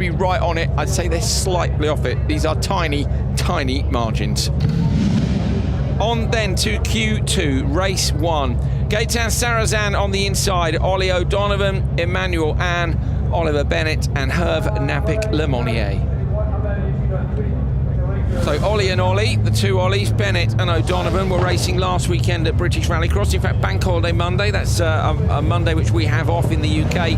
be right on it. I'd say they're slightly off it. These are tiny, tiny margins. On then to Q2, race 1. Gaetan Sarrazin on the inside, Ollie O'Donovan, Emmanuel Anne, Oliver Bennett and Herve Napik-Lemonnier. So Ollie and Ollie, the two Ollies, Bennett and O'Donovan, were racing last weekend at British Rallycross. In fact, Bank Holiday Monday, that's a Monday which we have off in the UK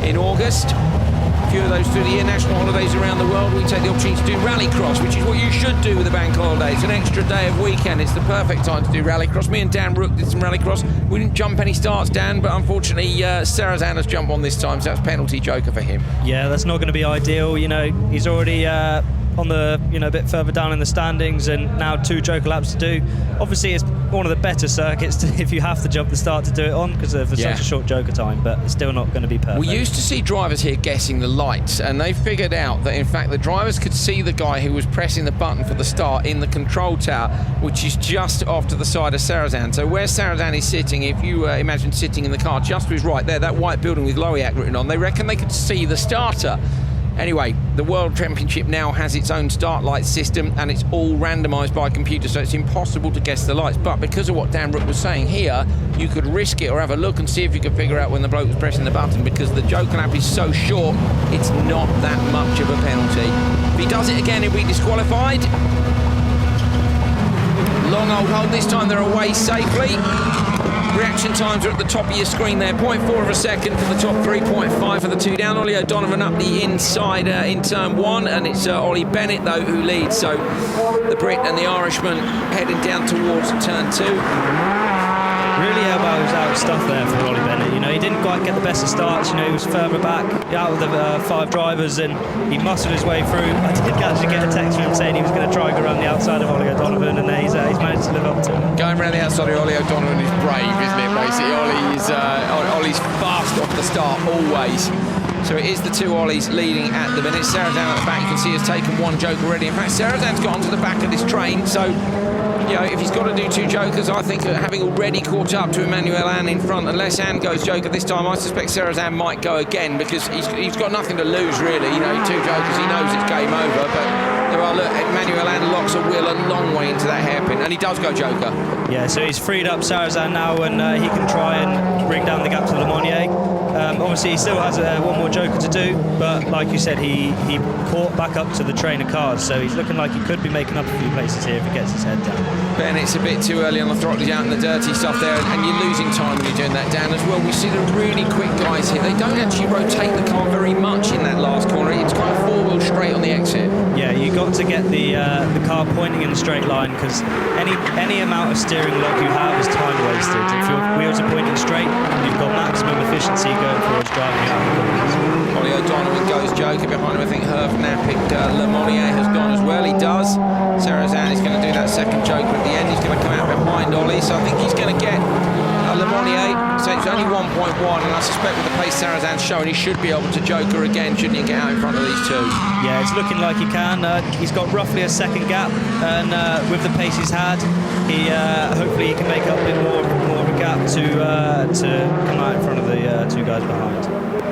in August. A few of those through the year, national holidays around the world, we take the opportunity to do Rallycross, which is what you should do with a bank holiday. It's an extra day of weekend. It's the perfect time to do Rallycross. Me and Dan Rook did some Rallycross. We didn't jump any starts, Dan, but unfortunately Sarrazin has jumped on this time, so that's penalty joker for him. Yeah, that's not going to be ideal. You know, he's already on the, a bit further down in the standings, and now 2 joker laps to do. Obviously, it's one of the better circuits if you have to jump the start to do it on, because of such a short joker time, but it's still not going to be perfect. We used to see drivers here guessing the lights, and they figured out that, in fact, the drivers could see the guy who was pressing the button for the start in the control tower, which is just off to the side of Sarrazin. So where Sarrazin is sitting, if you imagine sitting in the car just to his right there, that white building with Loiac written on, they reckon they could see the starter. Anyway, the World Championship now has its own start light system, and it's all randomised by computer, so it's impossible to guess the lights. But because of what Dan Rook was saying here, you could risk it or have a look and see if you could figure out when the bloke was pressing the button, because the joker lap is so short, it's not that much of a penalty. If he does it again, he'll be disqualified. Long old hold, this time they're away safely. Reaction times are at the top of your screen there. 0.4 of a second for the top 3, 0.5 for the 2 down. Ollie O'Donovan up the inside in turn 1, and it's Ollie Bennett, though, who leads. So the Brit and the Irishman heading down towards turn 2. Really elbows out stuff there for Ollie Bennett. He didn't quite get the best of starts. He was further back out of the 5 drivers, and he muscled his way through. I did actually get a text from him saying he was going to try and go around the outside of Ollie O'Donovan, and he's managed to live up to it. Going around the outside of Ollie O'Donovan is brave, isn't it, basically? Ollie's fast off the start, always. So it is the 2 Ollies leading at the minute. Sarrazin at the back, you can see, has taken 1 joker already. In fact, Sarrazin's got onto the back of this train, so if he's got to do 2 jokers, I think having already caught up to Emmanuel Anne in front, unless Anne goes joker this time, I suspect Sarrazin might go again, because he's got nothing to lose, really. 2 jokers, he knows it's game over, but Emmanuel Anne locks a wheel a long way into that hairpin, and he does go joker. Yeah, so he's freed up Sarrazin now, and he can try and bring down the gap to Lemonnier. Obviously, he still has 1 more joker to do, but like you said, he caught back up to the train of cars, so he's looking like he could be making up a few places here if he gets his head down. Bennett's a bit too early on the throttle, he's out in the dirty stuff there, and you're losing time when you're doing that, Dan, as well. We see the really quick guys here. They don't actually rotate the car very much in that last corner. It's kind of 4-wheel straight on the exit. Yeah, you got to get the car pointing in a straight line, because any amount of steering lock you have is time wasted. If your wheels are pointing straight, you've got maximum efficiency going towards driving out the corners. Ollie O'Donovan goes joker behind him. I think Herve Napik-Lemonnier has gone as well. He does. Sarrazin is going to do that second joker at the end. He's going to come out behind Ollie, so I think he's going to get Lemonnier. So it's only 1.1, and I suspect with the pace Sarrazin's showing, he should be able to joker again, shouldn't he, get out in front of these 2? Yeah, it's looking like he can. He's got roughly a second gap, and with the pace he's had, hopefully he can make up a bit more of a gap to come out in front of the 2 guys behind.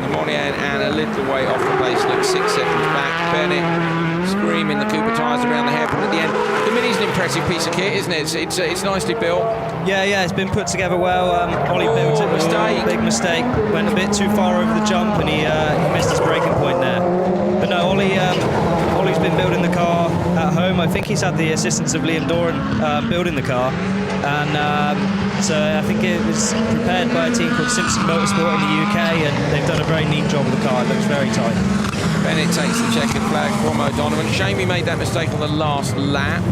Lemonnier and Anne a little way off the pace, looks 6 seconds back. Bennett screaming the Cooper tyres around the hairpin at the end. The Mini's an impressive piece of kit, isn't it? It's nicely built. Yeah, it's been put together well. Ollie built it with a big mistake. Went a bit too far over the jump, and he missed his braking point there. But no, Ollie's been building the car at home. I think he's had the assistance of Liam Doran building the car. And so I think it was prepared by a team called Simpson Motorsport in the UK, and they've done a very neat job with the car. It looks very tight. Bennett takes the checkered flag from O'Donovan. Shame he made that mistake on the last lap.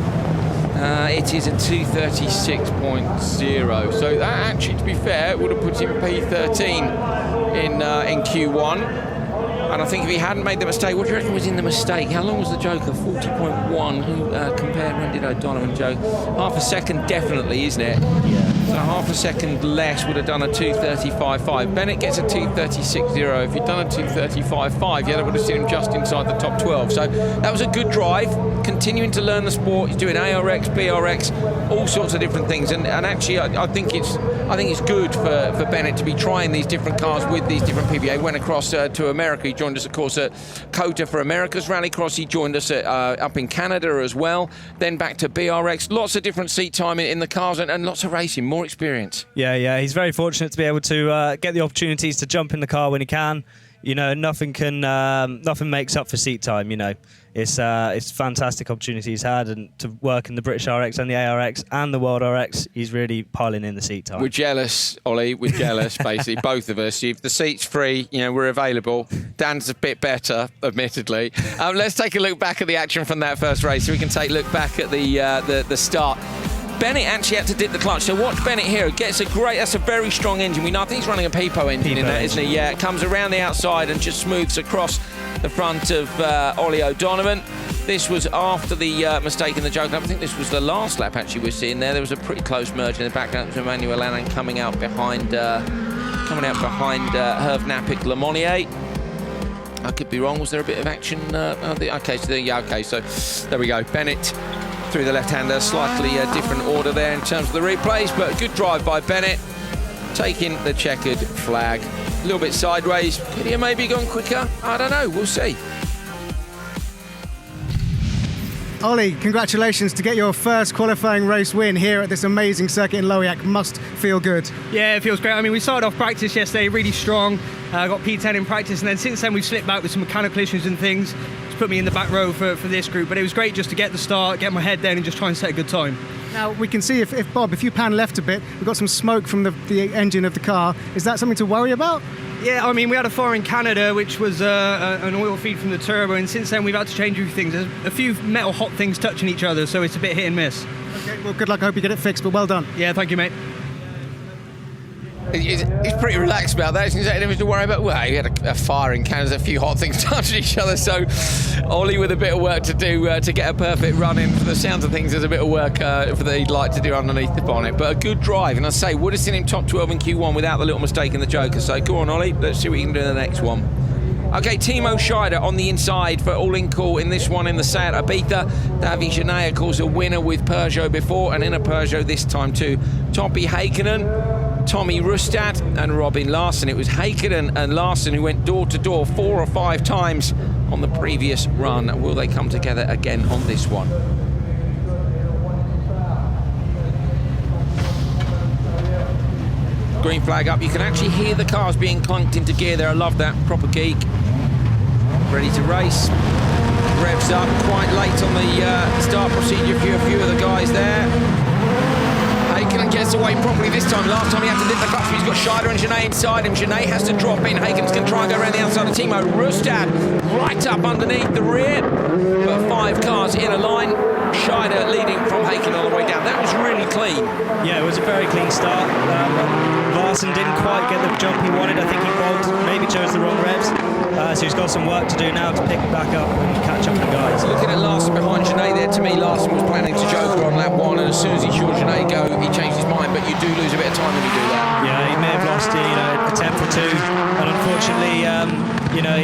It is a 2:36.0. So that actually, to be fair, would have put him P13 in Q1. And I think if he hadn't made the mistake, what do you reckon was in the mistake? How long was the joker? 40.1. Who compared? When did O'Donovan joke? Half a second, definitely, isn't it? Yeah. So half a second less would have done a 2:35.5. Bennett gets a 2:36.0. If he'd done a 2:35.5, yeah, that would have seen him just inside the top 12. So that was a good drive, continuing to learn the sport. He's doing ARX, BRX, all sorts of different things. And actually, I think it's good for Bennett to be trying these different cars with these different people. He went across to America. He joined us, of course, at COTA for America's Rallycross. He joined us up in Canada as well. Then back to BRX. Lots of different seat time in the cars and lots of racing, more experience. Yeah, he's very fortunate to be able to get the opportunities to jump in the car when he can. You know, nothing makes up for seat time. You know, it's a fantastic opportunity he's had, and to work in the British RX and the ARX and the World RX, he's really piling in the seat time. We're jealous, Ollie. We're jealous, basically, both of us. If the seat's free, you know, we're available. Dan's a bit better, admittedly. Let's take a look back at the action from that first race, so we can take a look back at the start. Bennett actually had to dip the clutch, so watch Bennett here. Gets that's a very strong engine. I think he's running a Pipo engine in that, isn't he? Yeah, it comes around the outside and just smooths across the front of Ollie O'Donovan. This was after the mistake in the joke lap. I think this was the last lap, actually, we're seeing there. There was a pretty close merge in the background. It was Emmanuel Annan coming out behind Herve Napik Lemonnier. I could be wrong. Was there a bit of action? Okay, so there we go. Bennett through the left-hander, slightly different order there in terms of the replays, but a good drive by Bennett, taking the checkered flag. A little bit sideways. Could he have maybe gone quicker? I don't know. We'll see. Ollie, congratulations to get your first qualifying race win here at this amazing circuit in Lowiac. Must feel good. Yeah, it feels great. I mean, we started off practice yesterday really strong. Got P10 in practice, and then since then we've slipped back with some mechanical issues and things. It's put me in the back row for this group, but it was great just to get the start, get my head down and just try and set a good time. Now, we can see if Bob, if you pan left a bit, we've got some smoke from the engine of the car. Is that something to worry about? Yeah, I mean, we had a fire in Canada, which was an oil feed from the turbo, and since then we've had to change a few things. There's a few metal hot things touching each other, so it's a bit hit and miss. Okay, well, good luck. I hope you get it fixed, but well done. Yeah, thank you, mate. He's pretty relaxed about that. He's nothing to worry about. Well, he had a fire in Canada, a few hot things touching each other. So, Ollie with a bit of work to do to get a perfect run in. For the sounds of things, there's a bit of work that he'd like to do underneath the bonnet. But a good drive, and I say, would have seen him top 12 in Q1 without the little mistake in the Joker. So, go on, Ollie. Let's see what you can do in the next one. Okay, Timo Scheider on the inside for All In Cool in this one in the Seat Ibiza. Davy Genet, of course, a winner with Peugeot before, and in a Peugeot this time too. Topi Heikkinen, Tommy Rustad and Robin Larsen. It was Heikkinen and Larsen who went door to door 4 or 5 times on the previous run. Will they come together again on this one? Green flag up. You can actually hear the cars being clunked into gear there. I love that. Proper geek. Ready to race. Revs up quite late on the start procedure for a few of the guys there. Heikkinen gets away properly this time. Last time he had to dip the clutch. He's got Scheider and Genet inside him. Genet has to drop in. Heikkinen's going to try and go around the outside of Timo Rustad. Right up underneath the rear. But 5 cars in a line. Scheider leading from Heikkinen all the way down. That was really clean. Yeah, it was a very clean start. Larsen didn't quite get the jump he wanted. I think he maybe chose the wrong revs. So he's got some work to do now to pick it back up and catch up with the guys. Looking at Larsen behind Genet there, to me, Larsen was planning to joker on lap 1, and as soon as he saw Genet go, he changed his mind. But you do lose a bit of time when you do that. Yeah, he may have lost a tenth or 2, and unfortunately,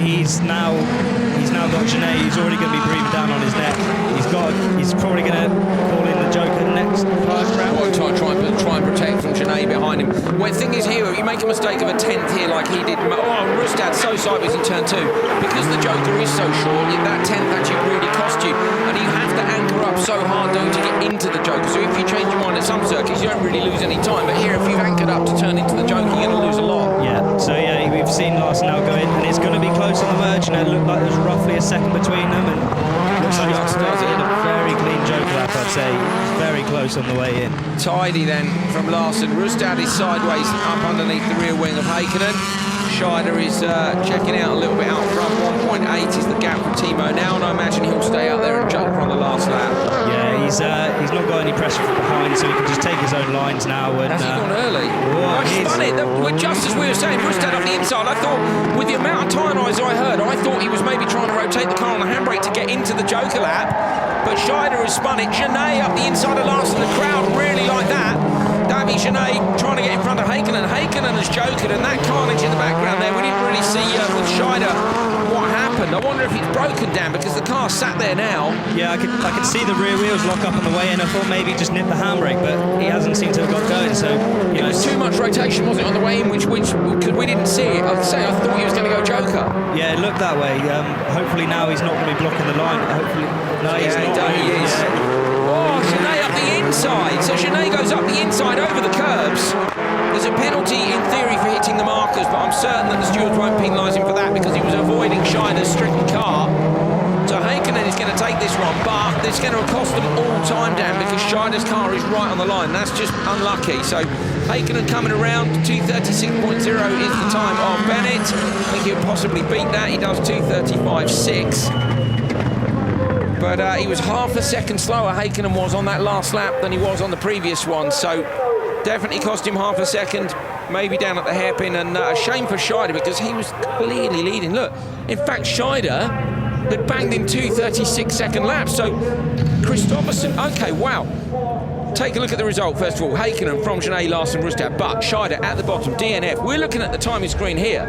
he's now got Genet. He's already going to be breathing down on his neck. He's probably going to call in the joker next round. Try and protect from Genet behind him. Well, the thing is here, you make a mistake of a 10th here like he did. Oh, Rustad's so sideways in turn 2. Because the joker is so short, that 10th actually really cost you. And you have to anchor up so hard, don't you, to get into the joker. So if you change your mind at some circuits, you don't really lose any time. But here, if you've anchored up to turn into the joker, you're going to lose a lot. Yeah, so we've seen Larsen now go in, and it's going to be close on the merge. It looked like there's roughly a second between them, and looks like Larsen does it in a very clean joker lap, I'd say. Very close on the way in. Tidy then from Larsen. Rustad is sideways up underneath the rear wing of Heikkinen. Scheider is checking out a little bit out front. 1.8 is the gap from Timo now, and I imagine he'll stay out there and joker on the last lap. Yeah, he's not got any pressure from behind, so he can just take his own lines now. And, has he gone early? I spun it. Just as we were saying, Rustad on the inside, I thought, with the amount of tyre noise I heard, I thought he was maybe trying to rotate the car on the handbrake to get into the joker lap. But Scheider has spun it. Genet up the inside of Larsen. The crowd really like that. Davy Genet trying to get in front of Hakkinen. Hakkinen has jokered, and that carnage in the background there, we didn't really see with Scheider what happened. I wonder if it's broken down because the car sat there now. Yeah, I could see the rear wheels lock up on the way in. I thought maybe just nip the handbrake, but he hasn't seemed to have got going. So it was too much rotation, wasn't it, on the way in, which we didn't see it. I'd say I thought he was going to go joker. Yeah, it looked that way. Hopefully now he's not going to be blocking the line. Hopefully, no, he's not. He is. Oh, Genet up the inside. So Genet goes up the inside over the curbs. There's a penalty in theory for hitting the markers, but I'm certain that the stewards won't penalise him for that because he was avoiding Scheider's stricken car. So Hakkinen is going to take this one, but it's going to cost them all time, Dan, because Scheider's car is right on the line. That's just unlucky. So Hakkinen coming around, 2:36.0 is the time of Bennett. I think he'll possibly beat that. He does 2:35.6. But he was half a second slower, Hakkinen was, on that last lap than he was on the previous one. So definitely cost him half a second, maybe down at the hairpin. And a shame for Scheider because he was clearly leading. Look, in fact, Scheider had banged in 2:36 second laps. So Kristoffersen, okay, wow. Take a look at the result, first of all. Hakkinen from Genet, Larson, Rustad, but Scheider at the bottom, DNF. We're looking at the timing screen here.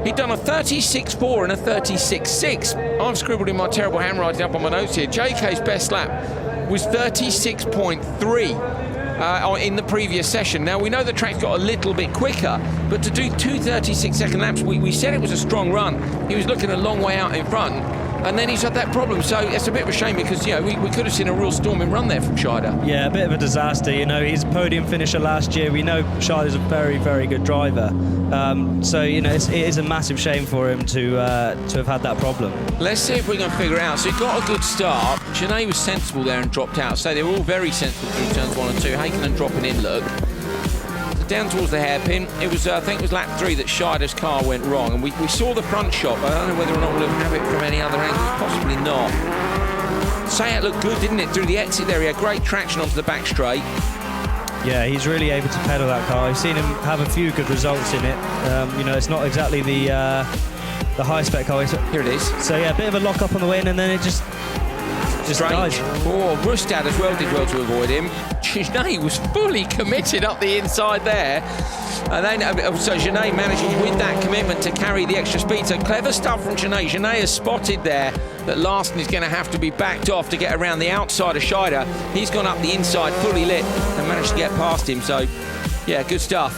He'd done a 36.4 and a 36.6. I've scribbled in my terrible handwriting up on my notes here. JK's best lap was 36.3 in the previous session. Now, we know the track's got a little bit quicker, but to do 2:36 second laps, we said it was a strong run. He was looking a long way out in front, and then he's had that problem. So it's a bit of a shame because, you know, we could have seen a real storming run there from Scheider. Yeah, a bit of a disaster. You know, he's a podium finisher last year. We know Scheider's a very, very good driver. So, you know, it is a massive shame for him to have had that problem. Let's see if we can figure it out. So he got a good start. Genet was sensible there and dropped out. So they were all very sensible through turns 1 and 2. Hakkinen dropping in, look. Down towards the hairpin. It was, I think it was lap 3 that Scheider's car went wrong. And we saw the front shot, but I don't know whether or not we'll have it from any other angle. Possibly not. Sayat looked good, didn't it? Through the exit there, he had great traction onto the back straight. Yeah, he's really able to pedal that car. I've seen him have a few good results in it. You know, it's not exactly the high-spec car. Here it is. So, yeah, a bit of a lock-up on the way in, and then it just dies. Oh, Rustad as well did well to avoid him. Genet was fully committed up the inside there. And then, so Genet manages with that commitment to carry the extra speed. So clever stuff from Genet. Genet has spotted there that Larson is going to have to be backed off to get around the outside of Scheider. He's gone up the inside, fully lit, and managed to get past him. So, yeah, good stuff.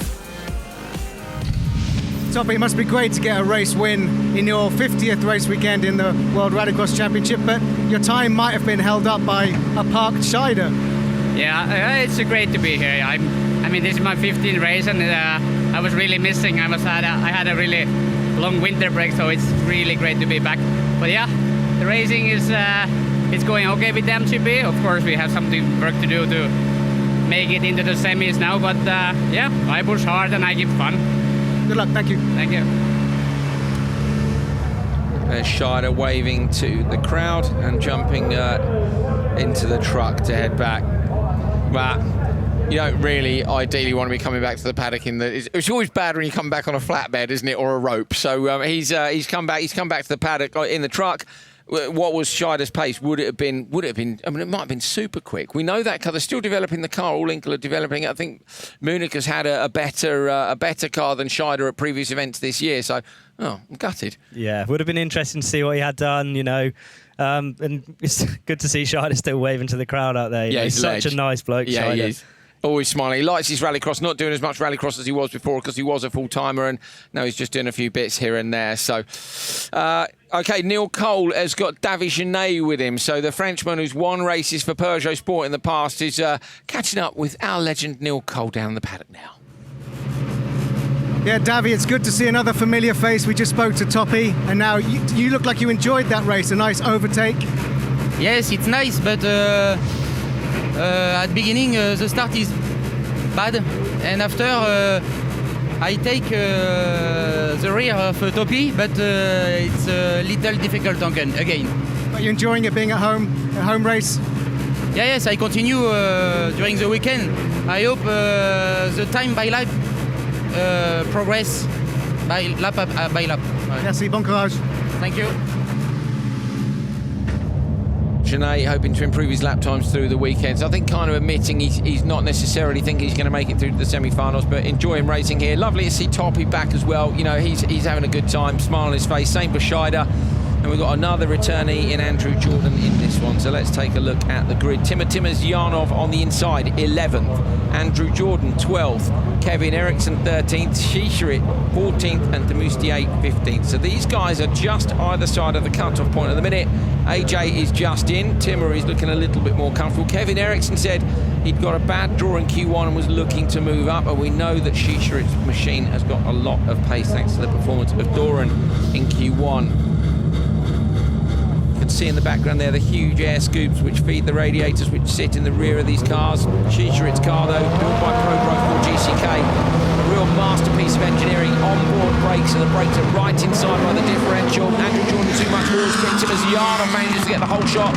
Toppy, it must be great to get a race win in your 50th race weekend in the World Rallycross Championship, but your time might have been held up by a parked Scheider. Yeah, it's great to be here. I mean, this is my 15th race, and I was really missing. I had a really long winter break, so it's really great to be back. But yeah, the racing is it's going okay with the MGP. Of course, we have some work to do to make it into the semis now, but yeah, I push hard and I give fun. Good luck, thank you. Thank you. There's Scheider waving to the crowd and jumping into the truck to head back. But you don't really ideally want to be coming back to the paddock it's always bad when you come back on a flatbed, isn't it, or a rope. So he's come back to the paddock in the truck. What was Scheider's pace? Would it have been? I mean, it might have been super quick. We know that car. They're still developing the car. All Inkle are developing it. I think Munich has had a better car than Scheider at previous events this year. So, I'm gutted. Yeah, would have been interesting to see what he had done. You know, and it's good to see Scheider still waving to the crowd out there. Yeah, he's such a nice bloke. Yeah, Scheider. He is. Always smiling. He likes his rallycross, not doing as much rallycross as he was before because he was a full-timer, and now he's just doing a few bits here and there. So, OK, Neil Cole has got Davy Genet with him. So the Frenchman who's won races for Peugeot Sport in the past is catching up with our legend Neil Cole down the paddock now. Yeah, Davy, it's good to see another familiar face. We just spoke to Toppy, and now you look like you enjoyed that race, a nice overtake. Yes, it's nice, but at the beginning the start is bad, and after I take the rear of Toppy, but it's a little difficult again. Are you enjoying it being at home, a home race? Yeah, yes, I continue during the weekend. I hope the time by lap progress by lap by lap. Merci, bon courage. Thank you. Genet, hoping to improve his lap times through the weekend. So I think kind of admitting he's not necessarily thinking he's going to make it through to the semi-finals, but enjoying racing here. Lovely to see Toppy back as well. You know, he's having a good time, smile on his face. Same for Scheider. And we've got another returnee in Andrew Jordan in this one. So let's take a look at the grid. Timazyanov on the inside, 11th. Andrew Jordan, 12th. Kevin Eriksson, 13th. Shisharit, 14th. And Demoustier, 15th. So these guys are just either side of the cut-off point at the minute. AJ is just in. Timmer is looking a little bit more comfortable. Kevin Eriksson said he'd got a bad draw in Q1 and was looking to move up. But we know that Shisharit's machine has got a lot of pace thanks to the performance of Doran in Q1. See in the background there the huge air scoops which feed the radiators which sit in the rear of these cars. Shisharit's car though, built by ProGrove GCK, a real masterpiece of engineering. Onboard brakes, and the brakes are right inside by the differential. Andrew Jordan too much wheel spin. Timazyanov manages to get the whole shot.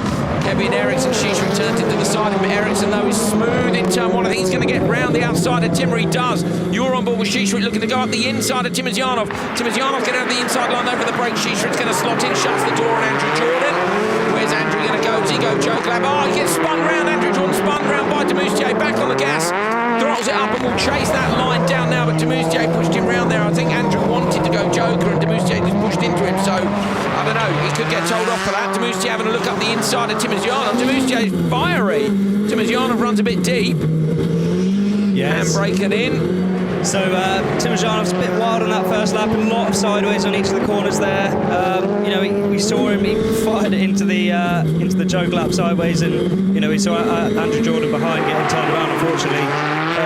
Kevin Eriksson, Shisharit turns into the side of him. Eriksson though is smooth in turn one. I think he's going to get round the outside of Timmer. He does. You're on board with Shisharit looking to go up the inside of Timazyanov. Timazyanov getting over the inside line over the brake. Shisharit's going to slot in, shuts the door on Andrew Jordan. Where's Andrew going to go? Does he go choke lap? Oh, he gets spun round. Andrew Jordan spun round by Demoustier. Back on the gas. Throttles it up and will chase that line down now. But Demoustier pushed him round there. I think Andrew wanted to go Joker and Demoustier just pushed into him. So, I don't know. He could get told off for that. Demoustier having a look up the inside of Timazyanov. Demoustier's fiery. Timazyanov runs a bit deep. Yes. Handbrake it in. So Timazyanov's a bit wild on that first lap, and a lot of sideways on each of the corners there. You know, we saw him, he fired it into the choke lap sideways, and you know, we saw Andrew Jordan behind getting turned around, unfortunately.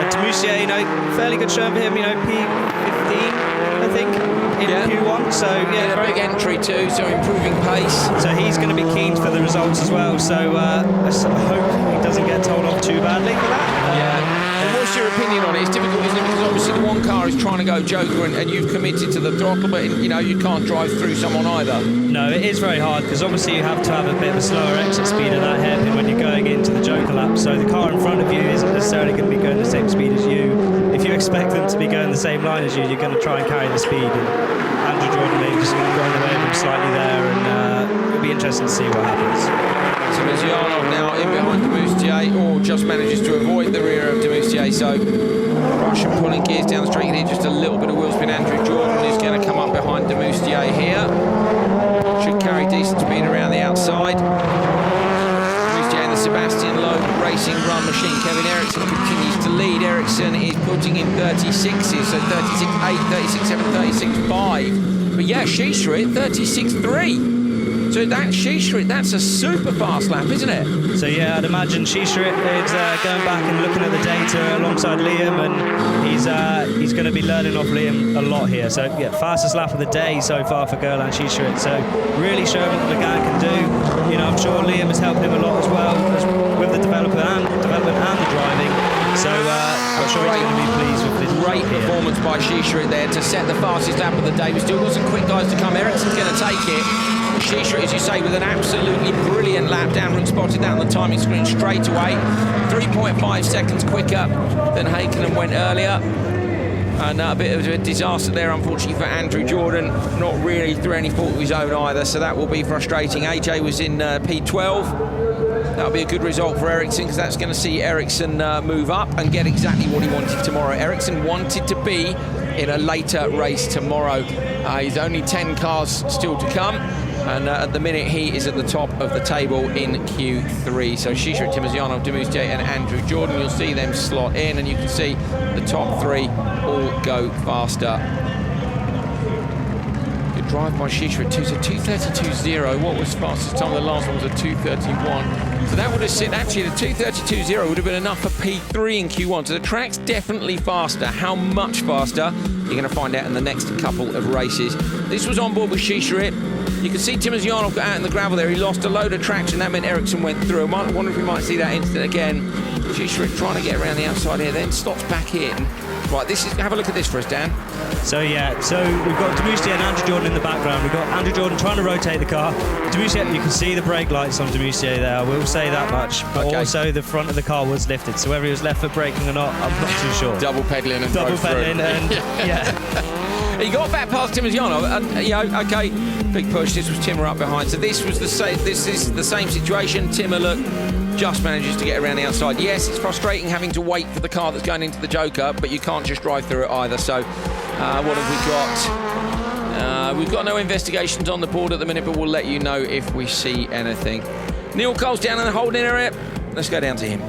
Demoustier, you know, fairly good show for him, you know, P15, I think, in Q1. So yeah, a big entry too, so improving pace. So he's going to be keen for the results as well. So I hope he doesn't get told off too badly for that. Yeah. What's your opinion on it? It's difficult, isn't it? Because obviously the one car is trying to go Joker and you've committed to the throttle, but you know, you can't drive through someone either. No, it is very hard because obviously you have to have a bit of a slower exit speed of that hairpin when you're going into the Joker lap. So the car in front of you isn't necessarily going to be going the same speed as you. If you expect them to be going the same line as you, you're going to try and carry the speed. And Andrew Jordan maybe just going to go away with him slightly there, and it'll be interesting to see what happens. Timazyanov now in behind Demoustier, or just manages to avoid the rear of Demoustier. So Russian pulling gears down the straight here, just a little bit of wheel spin. Andrew Jordan is going to come up behind Demoustier here. Should carry decent speed around the outside. Demoustier in the Sebastian Loeb Racing Run machine. Kevin Eriksson continues to lead. Eriksson is putting in 36s, so 36.8, 36.7, 36.5. But yeah, Shisharit 36.3. So that Shisharit, that's a super fast lap, isn't it? So yeah, I'd imagine Shisharit is going back and looking at the data alongside Liam, and he's going to be learning off Liam a lot here. So yeah, fastest lap of the day so far for Gerland Shisharit. So really showing what the guy can do. You know, I'm sure Liam has helped him a lot as well with the development and the driving. So I'm sure he's going to be pleased with this. Great performance by Shisharit there to set the fastest lap of the day. We still got some quick guys to come. Eriksson's going to take it. Shisharit, as you say, with an absolutely brilliant lap. Downrange spotted that on the timing screen straight away. 3.5 seconds quicker than Heikkinen went earlier. And a bit of a disaster there, unfortunately, for Andrew Jordan. Not really through any fault of his own either, so that will be frustrating. AJ was in P12. That'll be a good result for Eriksson, because that's going to see Eriksson move up and get exactly what he wanted tomorrow. Eriksson wanted to be in a later race tomorrow. He's only 10 cars still to come. And at the minute, he is at the top of the table in Q3. So Shisharit, Timazyanov, Demoustier and Andrew Jordan, you'll see them slot in, and you can see the top three all go faster. Good drive by Shisharit, so 2:32.0. What was fastest time? The last one was a 2:31. So that would have sit, actually the 2:32.0 would have been enough for P3 in Q1. So the track's definitely faster. How much faster? You're going to find out in the next couple of races. This was on board with Shisharit. You can see Timazyanov got out in the gravel there. He lost a load of traction. That meant Eriksson went through. I wonder if we might see that incident again. Shisharit trying to get around the outside here, then stops back in. Right, have a look at this for us, Dan. So yeah, so we've got Demoustier and Andrew Jordan in the background. We've got Andrew Jordan trying to rotate the car. Demoustier, you can see the brake lights on Demoustier there. I will say that much. But also the front of the car was lifted. So whether he was left foot braking or not, I'm not too sure. Double pedalling and and yeah. He got back past Timmerziano, and okay, big push. This was Timmer up behind. So this is the same situation. Timmer, look, just manages to get around the outside. Yes, it's frustrating having to wait for the car that's going into the Joker, but you can't just drive through it either. So what have we got? We've got no investigations on the board at the minute, but we'll let you know if we see anything. Neil Cole's down in the holding area. Let's go down to him.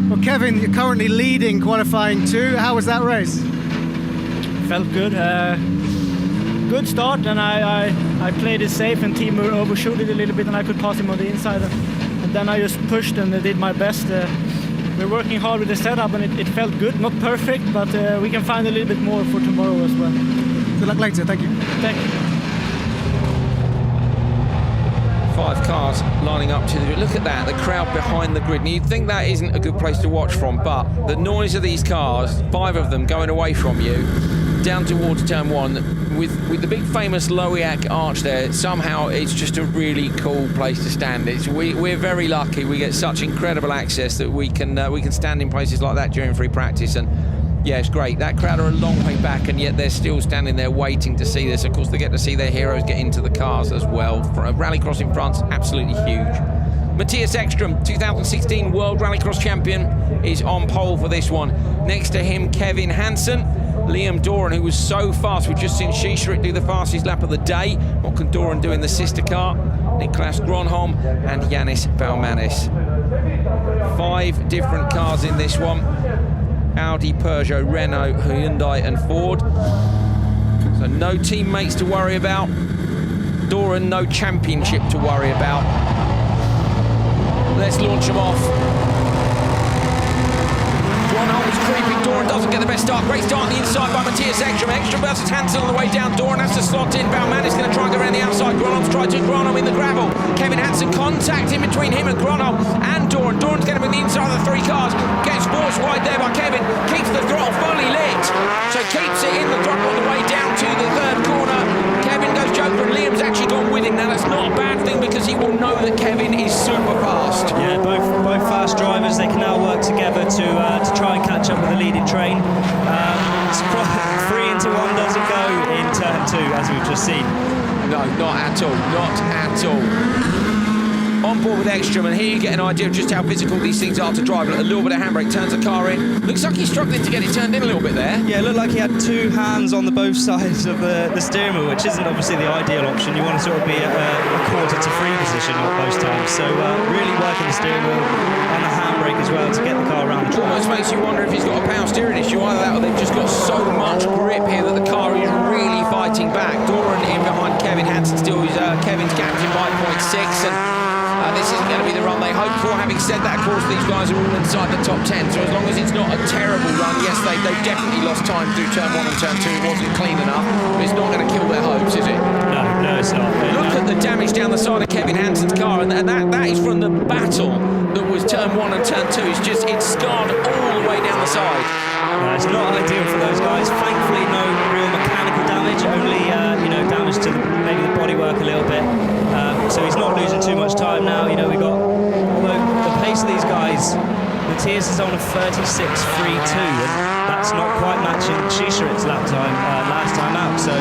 Well, Kevin, you're currently leading qualifying 2. How was that race? Felt good. Good start, and I played it safe, and team overshot it a little bit, and I could pass him on the inside. And then I just pushed and did my best. We're working hard with the setup, and it felt good. Not perfect, but we can find a little bit more for tomorrow as well. Good luck later. Thank you. Thank you. 5 cars lining up to the... Look at that, the crowd behind the grid. And you'd think that isn't a good place to watch from, but the noise of these cars, 5 of them going away from you, down towards turn 1, with the big famous Lowiak arch there, somehow it's just a really cool place to stand. We're very lucky. We get such incredible access that we can stand in places like that during free practice. And yeah, it's great. That crowd are a long way back, and yet they're still standing there waiting to see this. Of course, they get to see their heroes get into the cars as well. Rallycross in France, absolutely huge. Matthias Ekström, 2016 World Rallycross champion, is on pole for this one. Next to him, Kevin Hansen. Liam Doran, who was so fast. We've just seen Shisharik do the fastest lap of the day. What can Doran do in the sister car? Niklas Gronholm and Yanis Balmanis. 5 different cars in this one. Audi, Peugeot, Renault, Hyundai and Ford. So no teammates to worry about. Doran, no championship to worry about. Let's launch them off. Gronholm is creeping. Doran doesn't get the best start. Great start on the inside by Matthias Ekström. Ekström versus Hansen on the way down. Doran has to slot in. Baumann is going to try and go around the outside. Gronholm's tried to. Gronholm in the gravel. Kevin Hansen contact in between him and Gronholm and Doran. Doran's getting him in the inside of the 3 cars. Gets forced wide there by Kevin. Keeps the throttle fully lit. So keeps it in the throttle on the way down to the 3rd corner. Kevin goes Joker, and Liam's actually gone with him. Now that's not a bad thing, because he will know that Kevin is super fast. Yeah, both fast drivers. They can now work together to try and catch up with the leading train. 3 into 1 doesn't go in turn 2, as we've just seen. No, not at all. Not at all. On board with Ekström, and here you get an idea of just how physical these things are to drive. A little bit of handbrake, turns the car in. Looks like he's struggling to get it turned in a little bit there. Yeah, it looked like he had 2 hands on both sides of the steering wheel, which isn't obviously the ideal option. You want to sort of be at a quarter to 3 position at most times. So really working the steering wheel and the handbrake as well to get the car around the track. Almost makes you wonder if he's got a power steering issue. Either that, or they've just got so much grip here that the car is really fighting back. Doran in behind Kevin Hansen still. Kevin's captain by 0.6, and this isn't going to be the run they hoped for. Having said that, of course, these guys are all inside the top 10, so as long as it's not a terrible run, yes, they definitely lost time through turn 1 and turn 2. It wasn't clean enough, but it's not going to kill their hopes, is it? No, it's not. Look at the damage down the side of Kevin Hansen's car, and that is from the battle that was turn 1 and turn 2. It's scarred all the way down the side. No, it's not ideal for those guys. Thankfully, no real mechanical damage, only damage to maybe the bodywork a little bit. So he's not losing too much time now. We got, although the pace of these guys, Matthias is on a 36.32, and that's not quite matching Shisharik's lap time last time out. So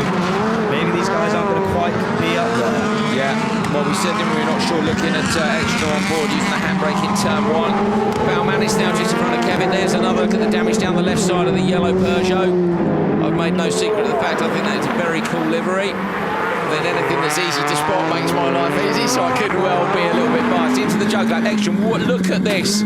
maybe these guys aren't going to quite be up there. Yeah, well, we said that we were not sure looking at Ekström on board using the handbrake in turn 1. Baumann is now just in front of Kevin. There's another look at the damage down the left side of the yellow Peugeot. I've made no secret of the fact I think that is a very cool livery. Then anything that's easy to spot makes my life easy, so I could well be a little bit biased. Into the Joker, Ekström, look at this.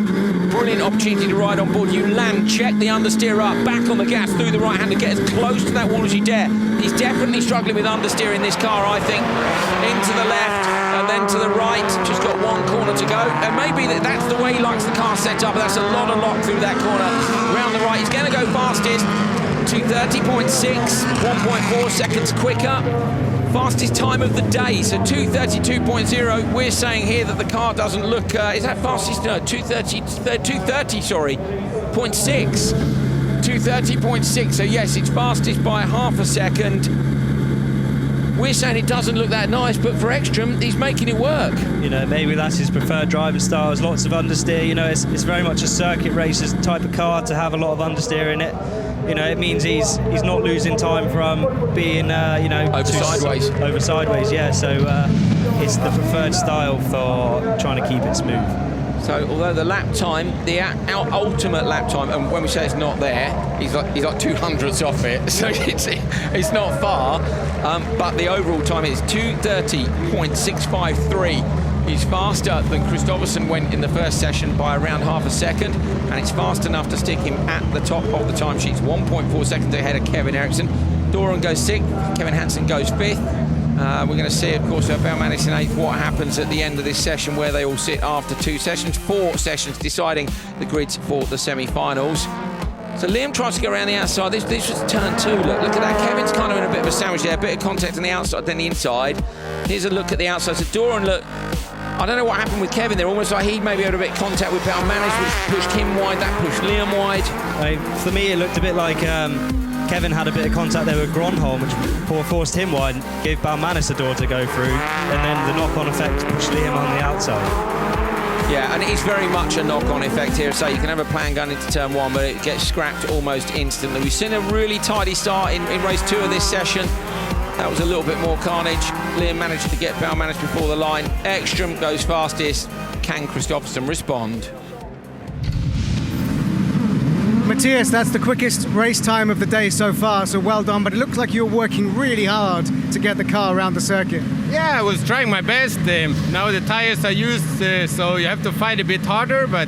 Brilliant opportunity to ride on board. You land, check the understeer up, back on the gas, through the right hand, and get as close to that wall as you dare. He's definitely struggling with understeer in this car, I think. Into the left, and then to the right. Just got 1 corner to go. And maybe that's the way he likes the car set up. That's a lot of lock through that corner. Round the right, he's going to go fastest. 2:30.6, 1.4 seconds quicker. Fastest time of the day, so 2:32.0. We're saying here that the car doesn't look. Is that fastest? No, 2:30. Sorry, 0.6. 2:30.6. So yes, it's fastest by half a second. We're saying it doesn't look that nice, but for Ekström, he's making it work. Maybe that's his preferred driving style. There's lots of understeer. It's very much a circuit racer's type of car to have a lot of understeer in it. you know, it means he's not losing time from being, you know, over sideways. Yeah, so it's the preferred style for trying to keep it smooth. So although the lap time, our ultimate lap time, and when we say it's not there, he's like 200ths off it, so it's not far. But the overall time is 2:30.653. He's faster than Kristoffersen went in the first session by around half a second, and it's fast enough to stick him at the top of the timesheets. 1.4 seconds ahead of Kevin Eriksson. Doran goes 6th, Kevin Hansen goes 5th. We're going to see, of course, Baumanis in 8th, what happens at the end of this session where they all sit after 2 sessions, 4 sessions deciding the grids for the semi-finals. So Liam tries to go around the outside. This was turn 2. Look at that. Kevin's kind of in a bit of a sandwich there, a bit of contact on the outside than the inside. Here's a look at the outside. So Doran, look, I don't know what happened with Kevin there. Almost like he maybe had a bit of contact with Baumanis, which pushed him wide, that pushed Liam wide. For me, it looked a bit like Kevin had a bit of contact there with Gronholm, which forced him wide, gave Baumanis a door to go through, and then the knock-on effect pushed Liam on the outside. Yeah, and it is very much a knock-on effect here. So you can have a plan going into turn 1, but it gets scrapped almost instantly. We've seen a really tidy start in race 2 of this session. That was a little bit more carnage. Liam managed to get Baumanis before the line. Ekstrom goes fastest. Can Kristoffersen respond? Matthias, that's the quickest race time of the day so far, so well done, but it looks like you're working really hard to get the car around the circuit. Yeah, I was trying my best. Now the tires are used, so you have to fight a bit harder, but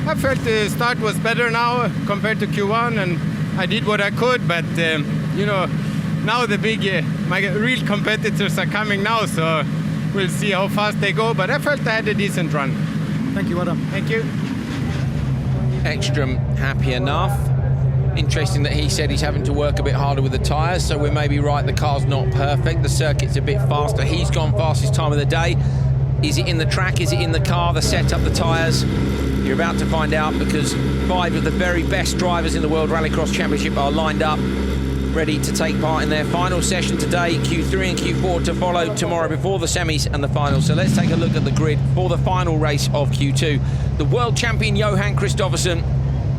I felt the start was better now compared to Q1, and I did what I could, but you know, now the my real competitors are coming now, so we'll see how fast they go, but I felt I had a decent run. Thank you, well done. Thank you. Ekstrom happy enough. Interesting that he said he's having to work a bit harder with the tyres, so we're maybe right, the car's not perfect, the circuit's a bit faster. He's gone fastest time of the day. Is it in the track, is it in the car, the setup, the tyres? You're about to find out, because 5 of the very best drivers in the World Rallycross Championship are lined up, ready to take part in their final session today. Q3 and Q4 to follow tomorrow before the semis and the finals. So let's take a look at the grid for the final race of Q2. The world champion Johan Kristoffersen,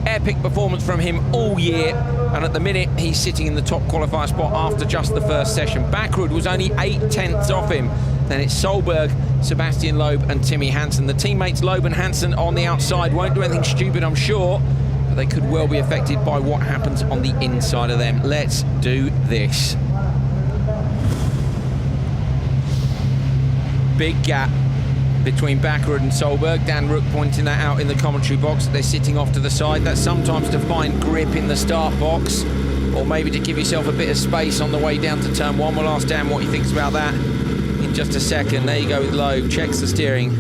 epic performance from him all year, and at the minute he's sitting in the top qualifier spot after just the first session. Backrud was only 8/10 off him. Then it's Solberg, Sebastian Loeb and Timmy Hansen. The teammates Loeb and Hansen on the outside won't do anything stupid, I'm sure, but they could well be affected by what happens on the inside of them. Let's do this. Big gap between Backrud and Solberg. Dan Rook pointing that out in the commentary box. They're sitting off to the side. That's sometimes to find grip in the start box, or maybe to give yourself a bit of space on the way down to turn 1. We'll ask Dan what he thinks about that in just a second. There you go with Loeb, checks the steering,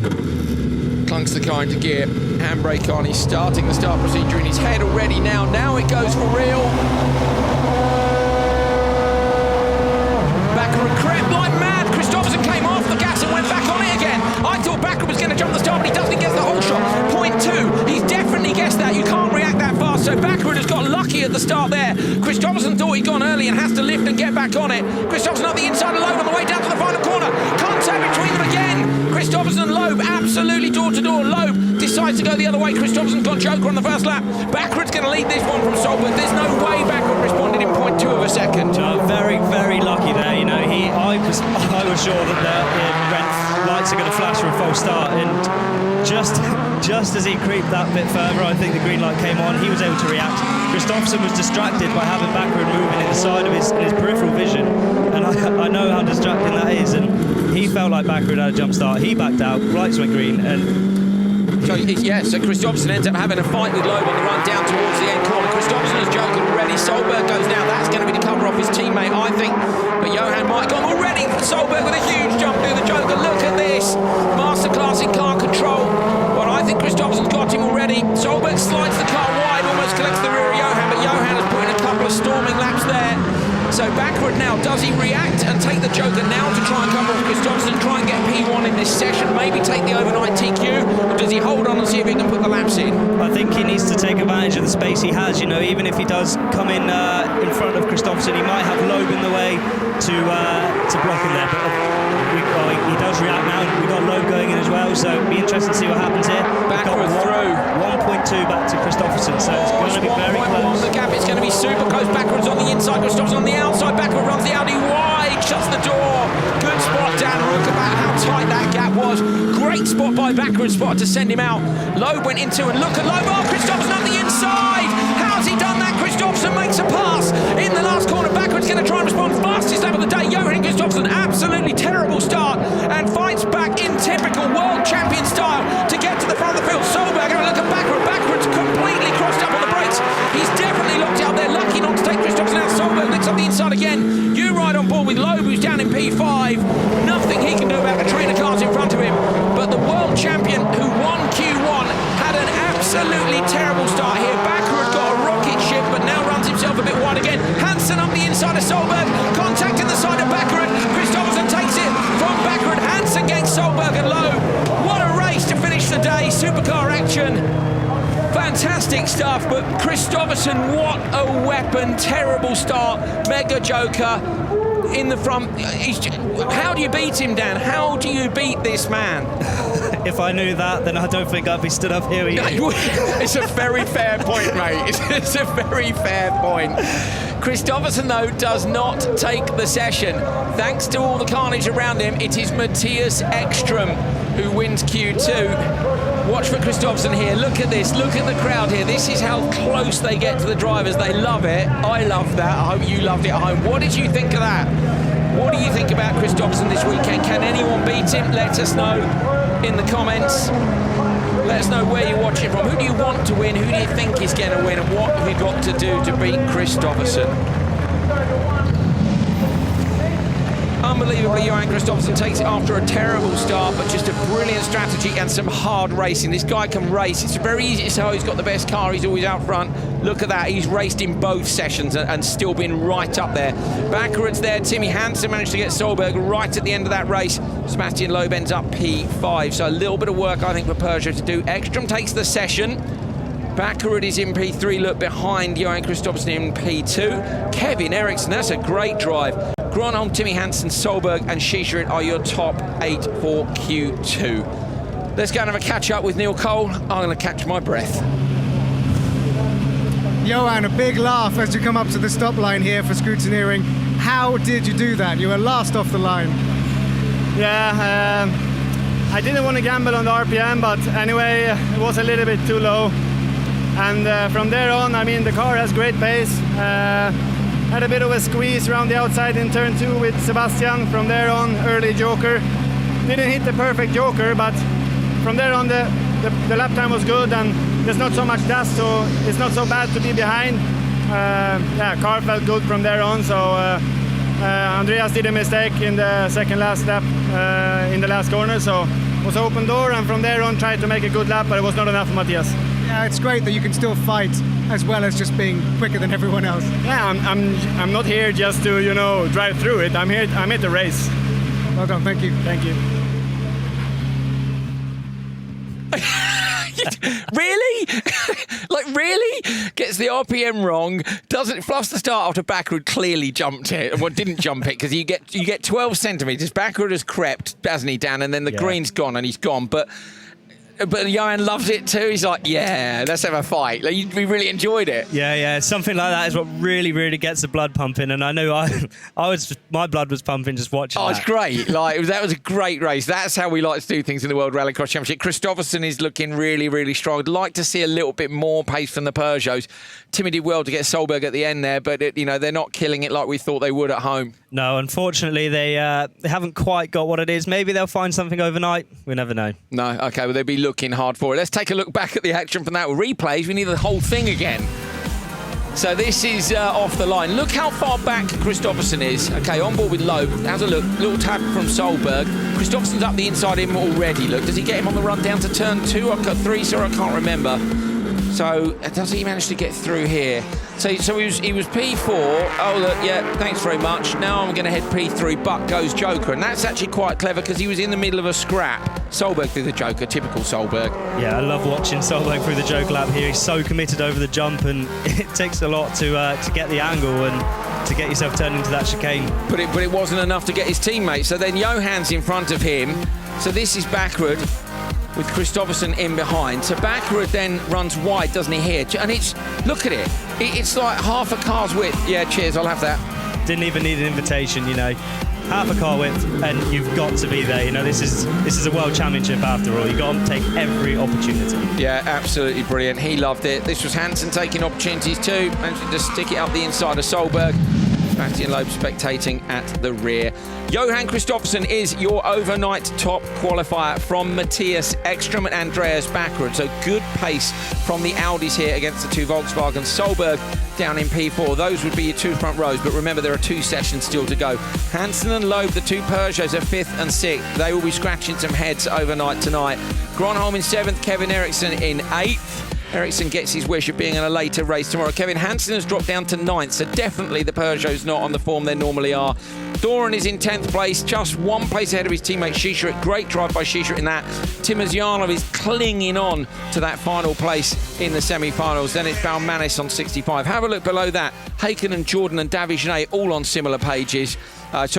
clunks the car into gear, handbrake on. He's starting the start procedure in his head already now. Now it goes for real. Backrud crept like mad. Kristoffersen came off the gas and went back on it again. I thought Backrud was going to jump the start, but he doesn't. He gets the whole shot. 0.2. He's definitely guessed that. You can't react that fast. So Backrud has got lucky at the start there. Kristoffersen thought he'd gone early and has to lift and get back on it. Kristoffersen up the inside of Loeb on the way down to the final corner. Contact between them again. Kristoffersen and Loeb absolutely door to door. Loeb decides to go the other way. Kristoffersen's gone joker on the first lap. Backrud's going to lead this one from Solberg. There's no way Backrud responded in 0.2 of a second. Very, very lucky there. You know, I was sure that the red lights are going to flash for a false start, and just as he creeped that bit further, I think the green light came on. He was able to react. Kristoffersen was distracted by having Backrud moving in the side of his peripheral vision, and I know how distracting that is. And he felt like Backrud had a jump start. He backed out. Lights went green, and so Kristoffersen ends up having a fight with Loeb on the run down towards the end corner. Kristoffersen has joked already. Solberg goes down. That's going to be the cover off his teammate, I think. But Johan might have gone already. Solberg with a huge jump through the joker. Look at this. Masterclass in car control. Well, I think Kristoffersen's got him already. Solberg slides the car wide, almost collects the rear of Johan, but Johan has put in a couple of storming laps there. So Backrud now, does he react and take the joker now to try and cover off Kristoffersen, try and get P1 in this session, maybe take the overnight TQ, or does he hold on and see if he can put the laps in? I think he needs to take advantage of the space he has. You know, even if he does come in front of Kristoffersen, he might have Loeb in the way to block him there. But he does react now. We've got Loeb going in as well, so it'll be interesting to see what happens here. Backrud through. 1.2 back to Kristoffersen, so it's going to be very 1.1 close. the gap. It's going to be super close. Backwards on the inside. Kristoffersen on the outside. Backward runs the Audi wide. Shuts the door. Good spot, Dan. Look about how tight that gap was. Great spot by Backwards spot to send him out. Loeb went into and look at Loeb. Oh, Kristoffersen on the inside. How's he done that? Kristoffersen makes a pass in the last corner. Backwards going to try and respond. Fastest lap of the day. Johan Kristoffersen, absolutely terrible start and fights back in typical world champion style to get to the front of the field. Solberg, and look at Backwards completely crossed up on the brakes. He's definitely locked out there. Lucky not to take Kristoffersen out. Solberg licks up the inside again. You ride on board with Loeb, who's down in P5. Nothing he can do about the trainer cars in front of him. But the world champion who won Q1 had an absolutely terrible start here. Backwards got a rocket ship, but now runs himself a bit wide again. Hansen up the inside of Solberg, contacting the side of Backwards. Kristoffersen takes it from Backwards. Hansen against Solberg and Loeb. What a race to finish the day. Supercar action. Fantastic stuff, but Kristoffersen, what a weapon. Terrible start. Mega Joker in the front. How do you beat him, Dan? How do you beat this man? If I knew that, then I don't think I'd be stood up here either. It's a very fair point, mate. It's a very fair point. Kristoffersen, though, does not take the session. Thanks to all the carnage around him, it is Matthias Ekström who wins Q2. Watch for Kristoffersen here. Look at this. Look at the crowd here. This is how close they get to the drivers. They love it. I love that. I hope you loved it at home. What did you think of that? What do you think about Kristoffersen this weekend? Can anyone beat him? Let us know in the comments. Let us know where you're watching from. Who do you want to win? Who do you think is going to win? And what have you got to do to beat Kristoffersen? Unbelievably, Johan Kristoffersen takes it after a terrible start, but just a brilliant strategy and some hard racing. This guy can race. It's very easy to say, oh, he's got the best car, he's always out front. Look at that, he's raced in both sessions and still been right up there. Backwards there, Timmy Hansen managed to get Solberg right at the end of that race. Sebastian Loeb ends up P5, so a little bit of work, I think, for Peugeot to do. Ekström takes the session. Backwood is in P3, look behind Johan Kristoffersen in P2. Kevin Eriksson, that's a great drive. Gronholm, Timmy Hansen, Solberg and Schischerit are your top 8 for Q2. Let's go and have a catch up with Neil Cole. I'm going to catch my breath. Johan, a big laugh as you come up to the stop line here for scrutineering. How did you do that? You were last off the line. Yeah, I didn't want to gamble on the RPM, but anyway, it was a little bit too low. And from there on, I mean, the car has great pace. Had a bit of a squeeze around the outside in turn 2 with Sebastian. From there on, early joker. Didn't hit the perfect joker, but from there on, the lap time was good and there's not so much dust, so it's not so bad to be behind. Yeah, car felt good from there on, so Andreas did a mistake in the second last lap in the last corner, so it was open door, and from there on tried to make a good lap, but it was not enough for Matthias. Yeah, it's great that you can still fight as well as just being quicker than everyone else. Yeah, I'm not here just to, you know, drive through it. I'm here to race. Well done, thank you. Thank you. Really? Like, really? Gets the RPM wrong, doesn't fluffs the start after Backward clearly jumped it. Well, didn't jump it, because you get 12 centimetres. Backward has crept, hasn't he, Dan? And then the green's gone and he's gone. But Johan loves it too. He's like, yeah, let's have a fight. Like, we really enjoyed it. Yeah, something like that is what really gets the blood pumping. And I know my blood was pumping just watching that. Oh, it's great. That was a great race. That's how we like to do things in the World Rallycross Championship. Kristoffersen is looking really strong. I'd like to see a little bit more pace from the Peugeots. Timmy did well to get Solberg at the end there, but they're not killing it like we thought they would at home. No, unfortunately, they haven't quite got what it is. Maybe they'll find something overnight. We never know. No, okay, well, they'll be looking hard for it. Let's take a look back at the action from that. Replays, we need the whole thing again. So this is off the line. Look how far back Kristoffersen is. Okay, on board with Loeb. Has a look. Little tap from Solberg. Kristoffersen's up the inside of him already. Look, does he get him on the run down to turn 2 or 3? Sorry, I can't remember. So does he manage to get through here? So he was P4. Oh, look, yeah, thanks very much. Now I'm going to head P3, but goes Joker. And that's actually quite clever because he was in the middle of a scrap. Solberg did the Joker, typical Solberg. Yeah, I love watching Solberg through the Joker lap here. He's so committed over the jump, and it takes a lot to get the angle and to get yourself turned into that chicane. But it wasn't enough to get his teammate. So then Johan's in front of him. So this is backward. with Kristoffersson in behind. So Baccarat then runs wide, doesn't he, here? And it's, look at it. It's like half a car's width. Yeah, cheers, I'll have that. Didn't even need an invitation, you know. Half a car width, and you've got to be there. You know, this is a world championship after all. You've got to take every opportunity. Yeah, absolutely brilliant. He loved it. This was Hansen taking opportunities too, managing to stick it up the inside of Solberg. Sebastian Loeb spectating at the rear. Johan Kristoffersson is your overnight top qualifier from Matthias Ekström and Andreas Baccarat. So good pace from the Audis here against the two Volkswagens. Solberg down in P4. Those would be your two front rows, but remember there are 2 sessions still to go. Hansen and Loeb, the two Peugeots, are 5th and 6th. They will be scratching some heads overnight tonight. Gronholm in 7th, Kevin Eriksson in 8th. Eriksson gets his wish of being in a later race tomorrow. Kevin Hansen has dropped down to 9th, so definitely the Peugeot's not on the form they normally are. Doran is in 10th place, just 1 place ahead of his teammate Shisharit. Great drive by Shisharit in that. Timozyanov is clinging on to that final place in the semi-finals. Then it's Balmanis on 65. Have a look below that. Haken and Jordan and Davigenet all on similar pages.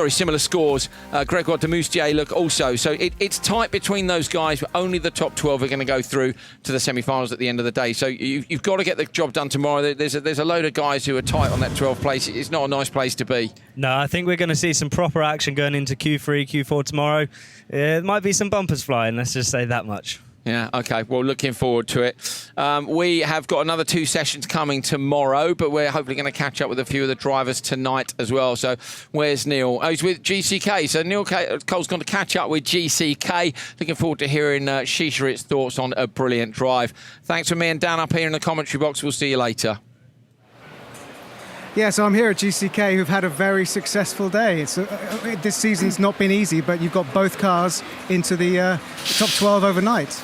Similar scores. Grégoire de Moustier look also. So it's tight between those guys, but only the top 12 are going to go through to the semi-finals at the end of the day. So you've got to get the job done tomorrow. There's a load of guys who are tight on that 12th place. It's not a nice place to be. No, I think we're going to see some proper action going into Q3, Q4 tomorrow. There might be some bumpers flying, let's just say that much. Yeah, okay. Well, looking forward to it. We have got another 2 sessions coming tomorrow, but we're hopefully going to catch up with a few of the drivers tonight as well. So where's Neil? Oh, he's with GCK. So Neil Cole's going to catch up with GCK. Looking forward to hearing Shisharit's thoughts on a brilliant drive. Thanks from me and Dan up here in the commentary box. We'll see you later. Yeah, so I'm here at GCK, who've had a very successful day. This season's not been easy, but you've got both cars into the top 12 overnight.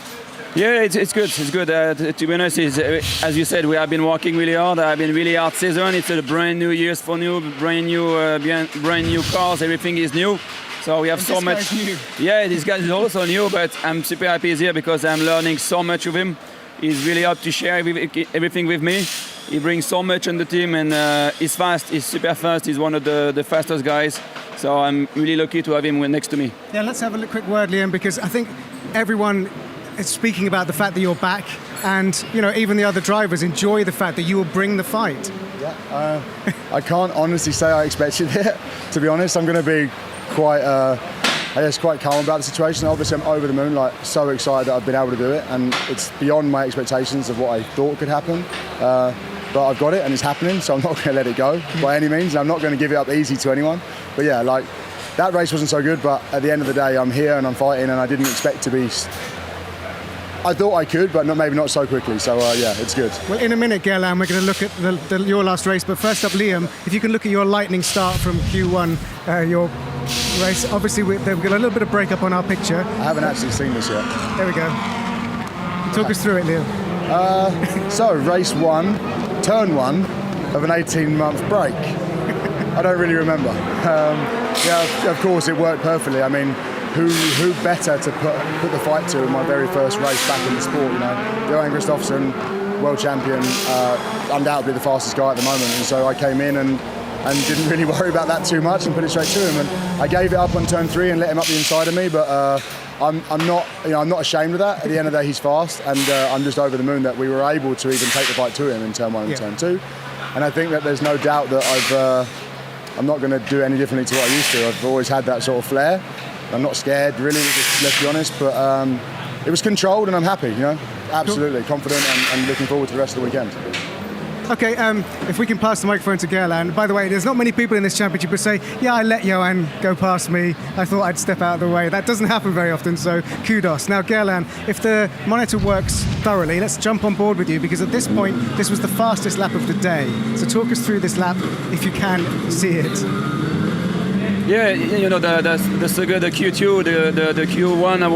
Yeah, it's good. It's good. To be honest, as you said, we have been working really hard. I've been really hard season. It's a brand new year for brand new cars. Everything is new. So we have so much. Yeah, this guy is also new, but I'm super happy he's here because I'm learning so much with him. He's really up to share everything with me. He brings so much on the team, and he's fast. He's super fast. He's one of the fastest guys. So I'm really lucky to have him next to me. Yeah, let's have a quick word, Liam, because I think everyone is speaking about the fact that you're back, and even the other drivers enjoy the fact that you will bring the fight. Yeah, I can't honestly say I expected it. To be honest, I'm going to be quite calm about the situation. Obviously, I'm over the moon, so excited that I've been able to do it, and it's beyond my expectations of what I thought could happen. But I've got it, and it's happening, so I'm not going to let it go by any means. And I'm not going to give it up easy to anyone. But yeah, that race wasn't so good, but at the end of the day, I'm here and I'm fighting, and I didn't expect to be. I thought I could, but maybe not so quickly. So yeah, it's good. Well, in a minute, Gerlan, we're going to look at your last race. But first up, Liam, if you can look at your lightning start from Q1, your race. Obviously, we've got a little bit of breakup on our picture. I haven't actually seen this yet. There we go. Talk us through it, Liam. So race 1, turn 1 of an 18-month break. I don't really remember. Yeah, of course, it worked perfectly. I mean, who better to put the fight to in my very first race back in the sport? Johan Kristoffersson, world champion, undoubtedly the fastest guy at the moment. And so I came in and didn't really worry about that too much and put it straight to him. And I gave it up on turn 3 and let him up the inside of me, but I'm not ashamed of that. At the end of the day, he's fast, and I'm just over the moon that we were able to even take the fight to him in turn 1 and turn 2. And I think that there's no doubt that I'm not going to do any differently to what I used to. I've always had that sort of flair. I'm not scared, really, let's be honest, but it was controlled, and I'm happy, absolutely confident and looking forward to the rest of the weekend. Okay, if we can pass the microphone to Gerlan. By the way, there's not many people in this championship who say, yeah, I let Johan go past me. I thought I'd step out of the way. That doesn't happen very often, so kudos. Now, Gerlan, if the monitor works thoroughly, let's jump on board with you, because at this point, this was the fastest lap of the day. So talk us through this lap, if you can see it. Yeah, the Q2, the Q1, I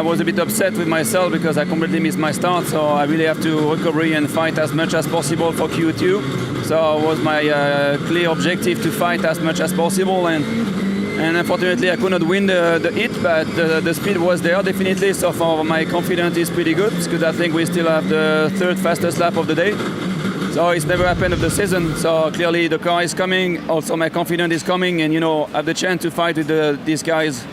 was a bit upset with myself because I completely missed my start, so I really have to recover and fight as much as possible for Q2. So it was my clear objective to fight as much as possible, and unfortunately I could not win the hit, but the speed was there definitely. So for my confidence is pretty good because I think we still have the 3rd fastest lap of the day. So it's never happened of the season. So clearly the car is coming. Also my confidence is coming, and I have the chance to fight with these guys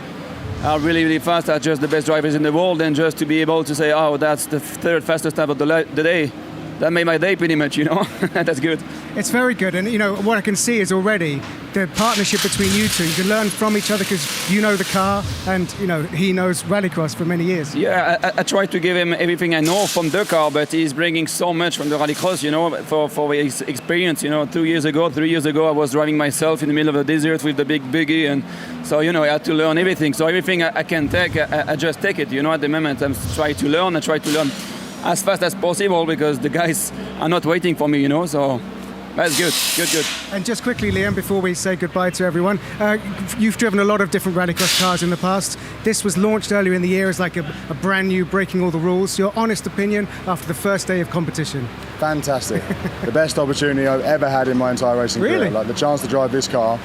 are really, really fast, are just the best drivers in the world, and just to be able to say, oh, that's the third fastest time of the day, that made my day pretty much, you know. That's good. It's very good, and you know what I can see is already the partnership between you two. You can learn from each other because you know the car, and you know he knows Rallycross for many years. Yeah, I try to give him everything I know from the car, but he's bringing so much from the Rallycross, you know, for his experience. You know, 3 years ago, I was driving myself in the middle of the desert with the big buggy, and so you know I had to learn everything. So everything I can take, I just take it. You know, at the moment I'm trying to learn. I try to learn as fast as possible because the guys are not waiting for me, you know, so that's good. And just quickly, Liam, before we say goodbye to everyone, you've driven a lot of different Rallycross cars in the past. This was launched earlier in the year as like a brand new, breaking all the rules. Your honest opinion after the first day of competition? Fantastic. The best opportunity I've ever had in my entire racing career. Like the chance to drive this car.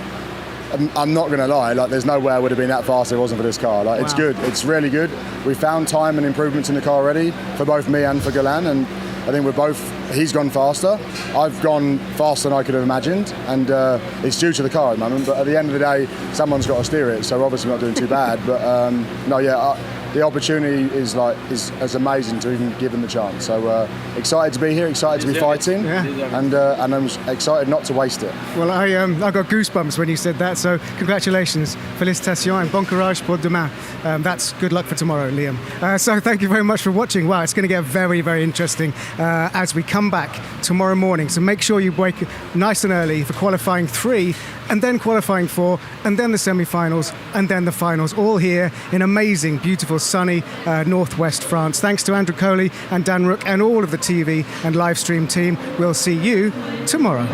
I'm not going to lie, like there's no way I would have been that fast if it wasn't for this car. Like It's good, it's really good. We found time and improvements in the car already for both me and for Galan, and I think he's gone faster. I've gone faster than I could have imagined, and it's due to the car at the moment, but at the end of the day, someone's got to steer it, so obviously not doing too bad, but the opportunity is as amazing to even give them the chance. So excited to be here, excited to be fighting, and I'm excited not to waste it. Well, I got goosebumps when you said that. So congratulations, félicitations, and bon courage pour demain. That's good luck for tomorrow, Liam. So thank you very much for watching. Wow, it's going to get very, very interesting as we come back tomorrow morning. So make sure you wake nice and early for qualifying 3, and then qualifying 4, and then the semi-finals, and then the finals, all here in amazing, beautiful, sunny northwest France. Thanks to Andrew Coley and Dan Rook and all of the TV and live stream team. We'll see you tomorrow.